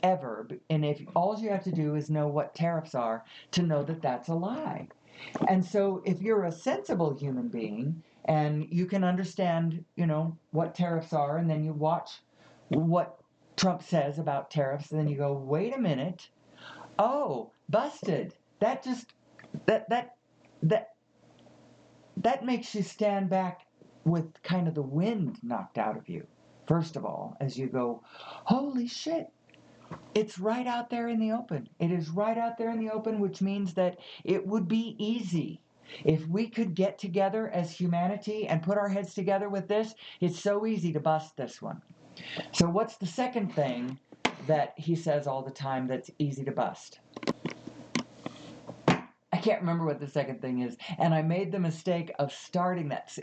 [SPEAKER 1] ever. And if all you have to do is know what tariffs are to know that that's a lie. And so if you're a sensible human being and you can understand, what tariffs are, and then you watch what Trump says about tariffs, and then you go, wait a minute. Oh, busted. That just that that that that makes you stand back with kind of the wind knocked out of you. First of all, as you go, holy shit, it's right out there in the open. It is right out there in the open, which means that it would be easy. If we could get together as humanity and put our heads together with this, it's so easy to bust this one. So what's the second thing that he says all the time that's easy to bust? I can't remember what the second thing is. And I made the mistake of starting that.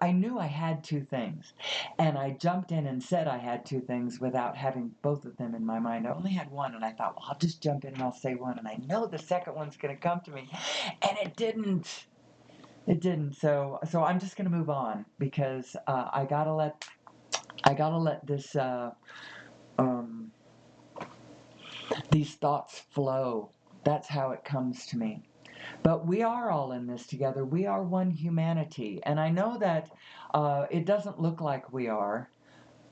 [SPEAKER 1] I knew I had two things. And I jumped in and said I had two things without having both of them in my mind. I only had one, and I thought, well, I'll just jump in and I'll say one. And I know the second one's going to come to me. And it didn't. It didn't. So I'm just going to move on because I gotta let this these thoughts flow. That's how it comes to me. But we are all in this together. We are one humanity. And I know that it doesn't look like we are.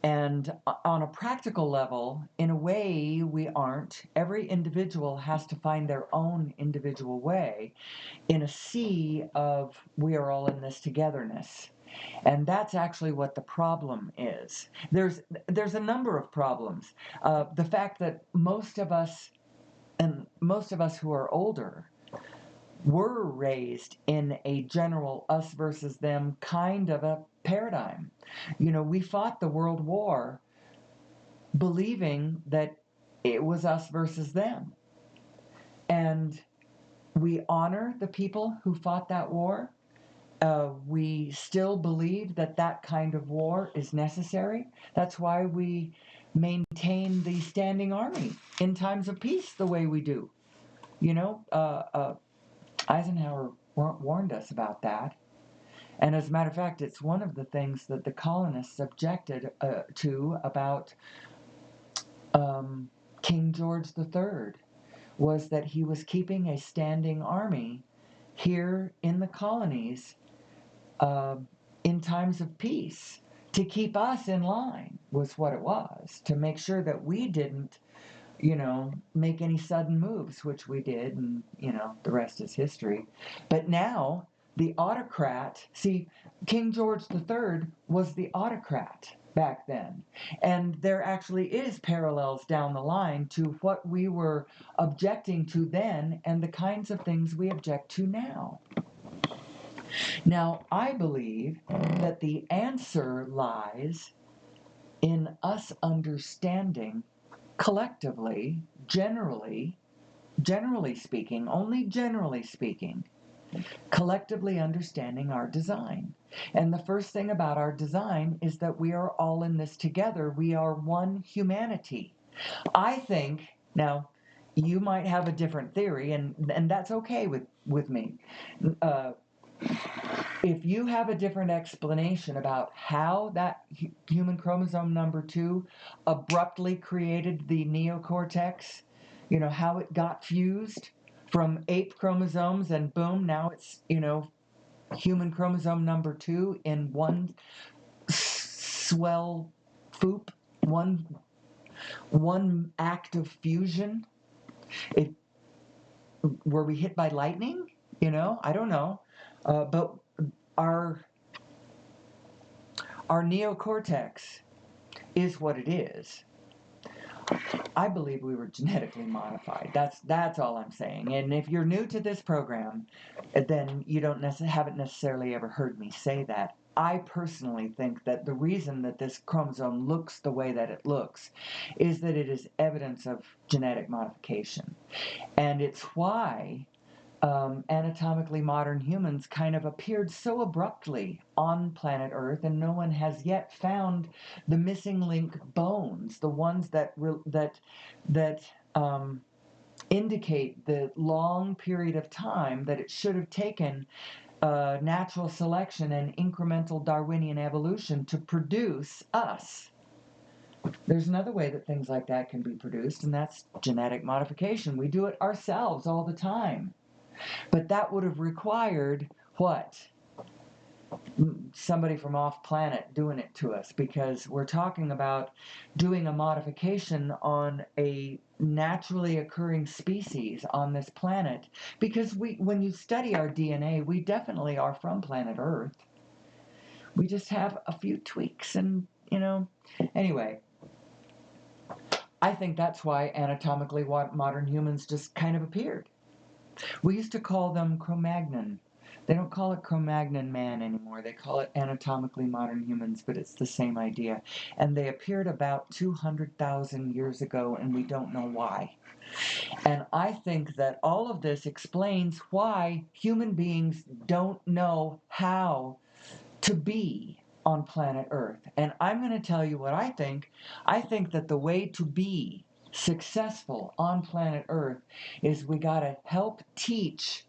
[SPEAKER 1] And on a practical level, in a way, we aren't. Every individual has to find their own individual way in a sea of we are all in this togetherness. And that's actually what the problem is. There's a number of problems. The fact that most of us who are older were raised in a general us versus them kind of a paradigm. We fought the World War believing that it was us versus them. And we honor the people who fought that war. We still believe that kind of war is necessary. That's why we maintain the standing army in times of peace the way we do. Eisenhower warned us about that. And as a matter of fact, it's one of the things that the colonists objected to about King George III, was that he was keeping a standing army here in the colonies in times of peace to keep us in line, was what it was, to make sure that we didn't make any sudden moves, which we did, and, the rest is history. But now, the autocrat, see, King George III was the autocrat back then. And there actually is parallels down the line to what we were objecting to then and the kinds of things we object to now. Now, I believe that the answer lies in us understanding collectively, generally speaking, only generally speaking, collectively understanding our design. And the first thing about our design is that we are all in this together. We are one humanity. I think, now, you might have a different theory, and that's okay with me. If you have a different explanation about how that human chromosome number 2 abruptly created the neocortex, how it got fused from ape chromosomes and boom, now it's, human chromosome number 2 in one swell foop, one act of fusion. Were we hit by lightning? I don't know. But our neocortex is what it is. I believe we were genetically modified. That's all I'm saying. And if you're new to this program, then you haven't necessarily ever heard me say that. I personally think that the reason that this chromosome looks the way that it looks is that it is evidence of genetic modification. And it's why anatomically modern humans kind of appeared so abruptly on planet Earth, and no one has yet found the missing link bones, the ones that indicate the long period of time that it should have taken natural selection and incremental Darwinian evolution to produce us. There's another way that things like that can be produced, and that's genetic modification. We do it ourselves all the time. But that would have required what? Somebody from off planet doing it to us, because we're talking about doing a modification on a naturally occurring species on this planet. Because when you study our DNA, we definitely are from planet Earth. We just have a few tweaks and, anyway. I think that's why anatomically modern humans just kind of appeared. We used to call them Cro-Magnon. They don't call it Cro-Magnon man anymore. They call it anatomically modern humans, but it's the same idea. And they appeared about 200,000 years ago, and we don't know why. And I think that all of this explains why human beings don't know how to be on planet Earth. And I'm going to tell you what I think. I think that the way to be successful on planet Earth is we got to help teach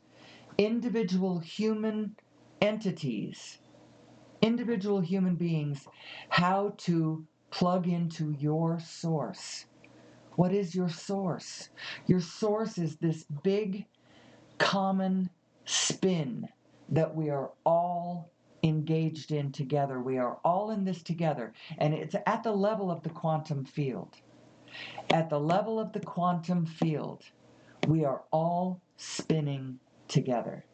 [SPEAKER 1] individual human entities, individual human beings, how to plug into your source. What is your source? Your source is this big common spin that we are all engaged in together. We are all in this together, and it's at the level of the quantum field. At the level of the quantum field, we are all spinning together.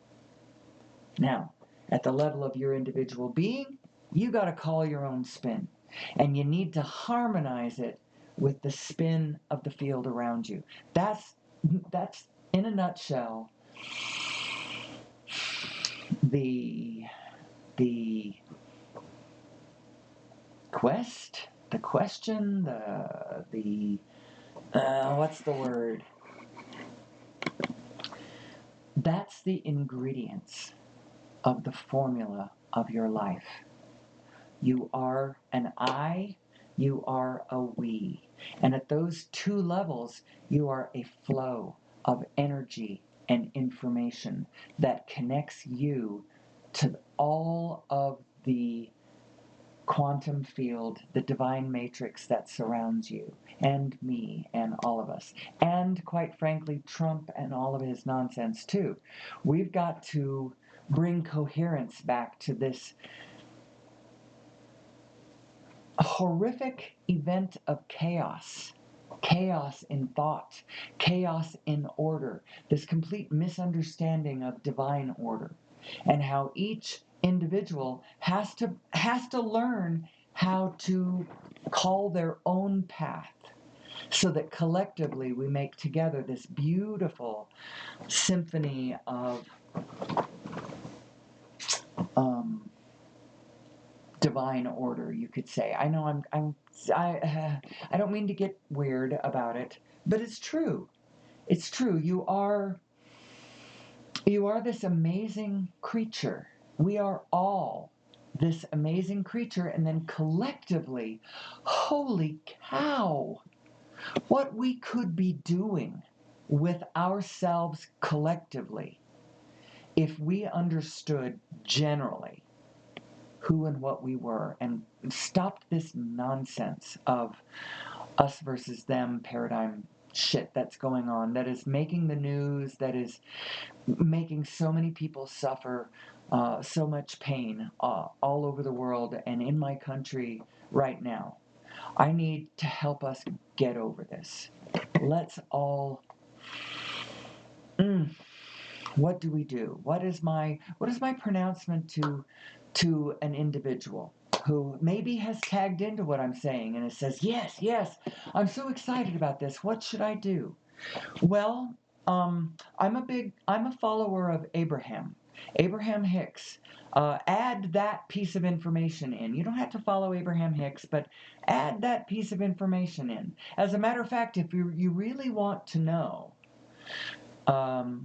[SPEAKER 1] Now, at the level of your individual being, you got to call your own spin, and you need to harmonize it with the spin of the field around you. That's in a nutshell the quest, the question, the what's the word? That's the ingredients of the formula of your life. You are an I, you are a we. And at those two levels, you are a flow of energy and information that connects you to all of the quantum field, the divine matrix that surrounds you and me and all of us. And quite frankly, Trump and all of his nonsense too. We've got to bring coherence back to this horrific event of chaos. Chaos in thought, chaos in order, this complete misunderstanding of divine order, and how each individual has to learn how to call their own path, so that collectively we make together this beautiful symphony of divine order, you could say. I know I don't mean to get weird about it, but it's true. It's true. You are this amazing creature. We are all this amazing creature, and then collectively, holy cow, what we could be doing with ourselves collectively if we understood generally who and what we were and stopped this nonsense of us versus them paradigm shit that's going on, that is making the news, that is making so many people suffer so much pain all over the world and in my country right now. I need to help us get over this. Let's all... what do we do? What is my pronouncement to an individual? who maybe has tagged into what I'm saying and it says, yes, I'm so excited about this. What should I do? Well, I'm a follower of Abraham Hicks. Add that piece of information in. You don't have to follow Abraham Hicks, but add that piece of information in. As a matter of fact, if you really want to know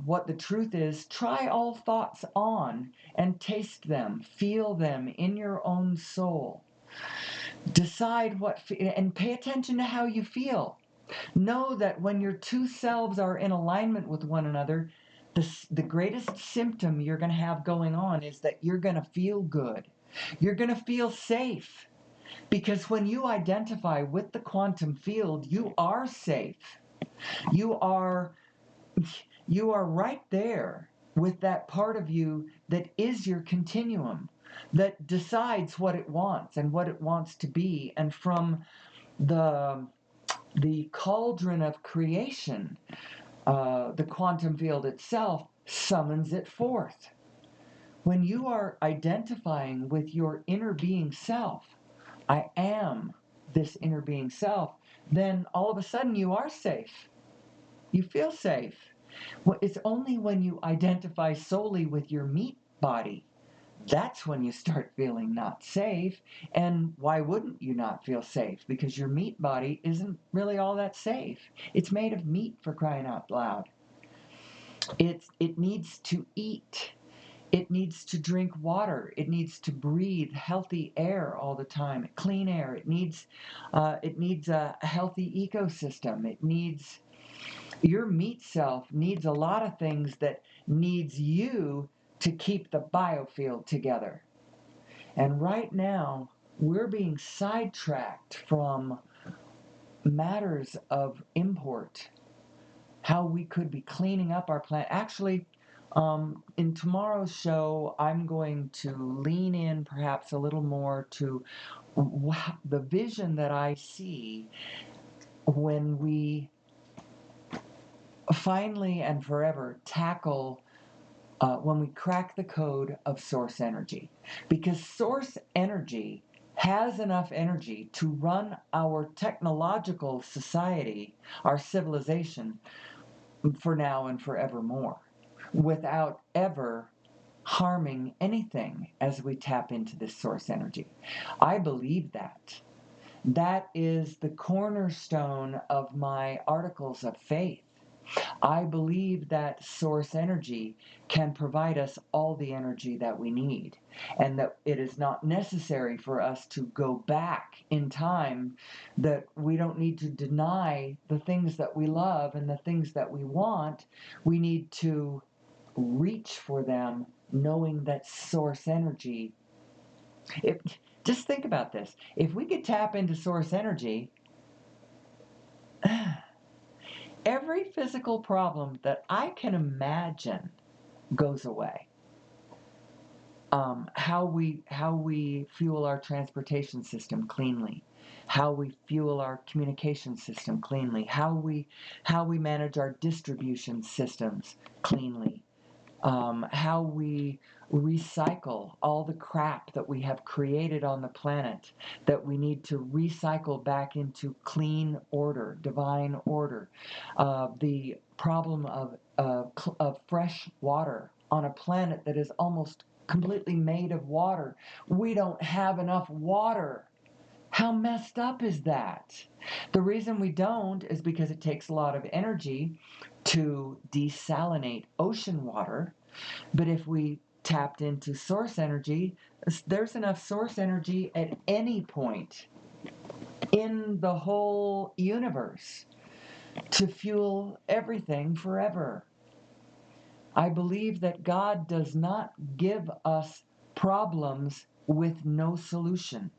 [SPEAKER 1] what the truth is, try all thoughts on and taste them, feel them in your own soul. Decide and pay attention to how you feel. Know that when your two selves are in alignment with one another, the greatest symptom you're going to have going on is that you're going to feel good. You're going to feel safe. Because when you identify with the quantum field, you are safe. You are right there with that part of you that is your continuum, that decides what it wants and what it wants to be. And from the cauldron of creation, the quantum field itself summons it forth. When you are identifying with your inner being self, I am this inner being self, then all of a sudden you are safe. You feel safe. Well, it's only when you identify solely with your meat body, that's when you start feeling not safe. And why wouldn't you not feel safe? Because your meat body isn't really all that safe. It's made of meat, for crying out loud. It needs to eat. It needs to drink water. It needs to breathe healthy air all the time, clean air. It needs a healthy ecosystem. Your meat self needs a lot of things that needs you to keep the biofield together. And right now, we're being sidetracked from matters of import, how we could be cleaning up our planet. Actually, in tomorrow's show, I'm going to lean in perhaps a little more to the vision that I see when we finally and forever tackle when we crack the code of source energy. Because source energy has enough energy to run our technological society, our civilization, for now and forevermore, without ever harming anything as we tap into this source energy. I believe that. That is the cornerstone of my articles of faith. I believe that source energy can provide us all the energy that we need, and that it is not necessary for us to go back in time, that we don't need to deny the things that we love and the things that we want. We need to reach for them, knowing that source energy, just think about this. If we could tap into source energy, every physical problem that I can imagine goes away. How we fuel our transportation system cleanly, how we fuel our communication system cleanly, how we manage our distribution systems cleanly, how we recycle all the crap that we have created on the planet that we need to recycle back into clean order, divine order. The problem of fresh water on a planet that is almost completely made of water. We don't have enough water. How messed up is that? The reason we don't is because it takes a lot of energy to desalinate ocean water. But if we tapped into source energy, there's enough source energy at any point in the whole universe to fuel everything forever. I believe that God does not give us problems with no solution.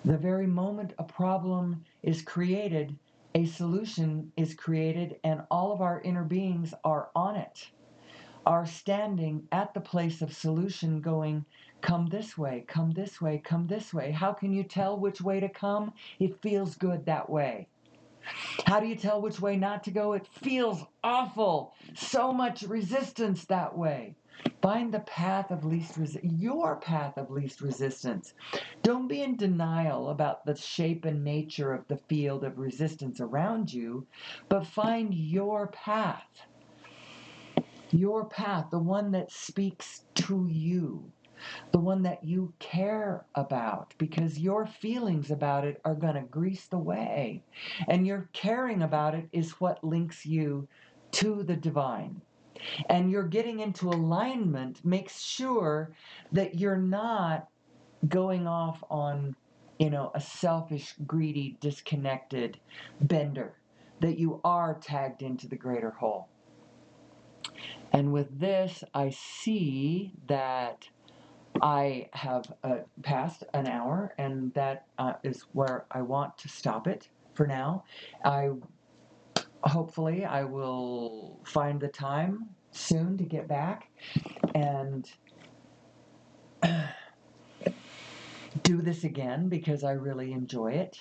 [SPEAKER 1] The very moment a problem is created, a solution is created, and all of our inner beings are on it, are standing at the place of solution going, come this way, come this way, come this way. How can you tell which way to come? It feels good that way. How do you tell which way not to go? It feels awful. So much resistance that way. Find the path of your path of least resistance. Don't be in denial about the shape and nature of the field of resistance around you, but find your path. Your path, the one that speaks to you, the one that you care about, because your feelings about it are going to grease the way. And your caring about it is what links you to the divine. And you're getting into alignment makes sure that you're not going off on, a selfish, greedy, disconnected bender, that you are tagged into the greater whole. And with this, I see that I have passed an hour, and that is where I want to stop it for now. Hopefully I will find the time soon to get back and do this again, because I really enjoy it.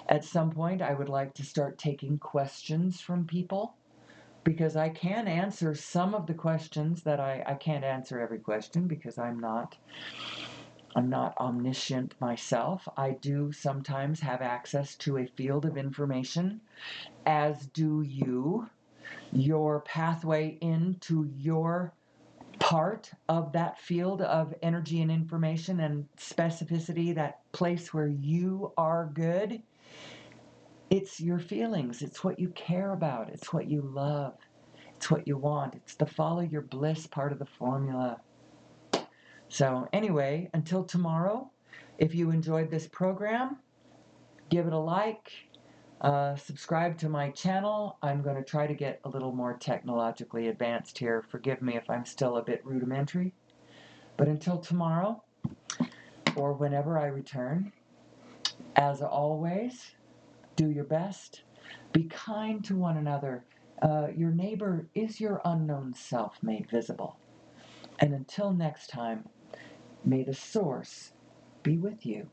[SPEAKER 1] At some point, I would like to start taking questions from people, because I can answer some of the questions that I can't answer every question, because I'm not omniscient myself. I do sometimes have access to a field of information, as do you. Your pathway into your part of that field of energy and information and specificity, that place where you are good, it's your feelings. It's what you care about. It's what you love. It's what you want. It's the follow your bliss part of the formula. So anyway, until tomorrow, if you enjoyed this program, give it a like, subscribe to my channel. I'm going to try to get a little more technologically advanced here. Forgive me if I'm still a bit rudimentary. But until tomorrow, or whenever I return, as always, do your best. Be kind to one another. Your neighbor is your unknown self made visible. And until next time, may the source be with you.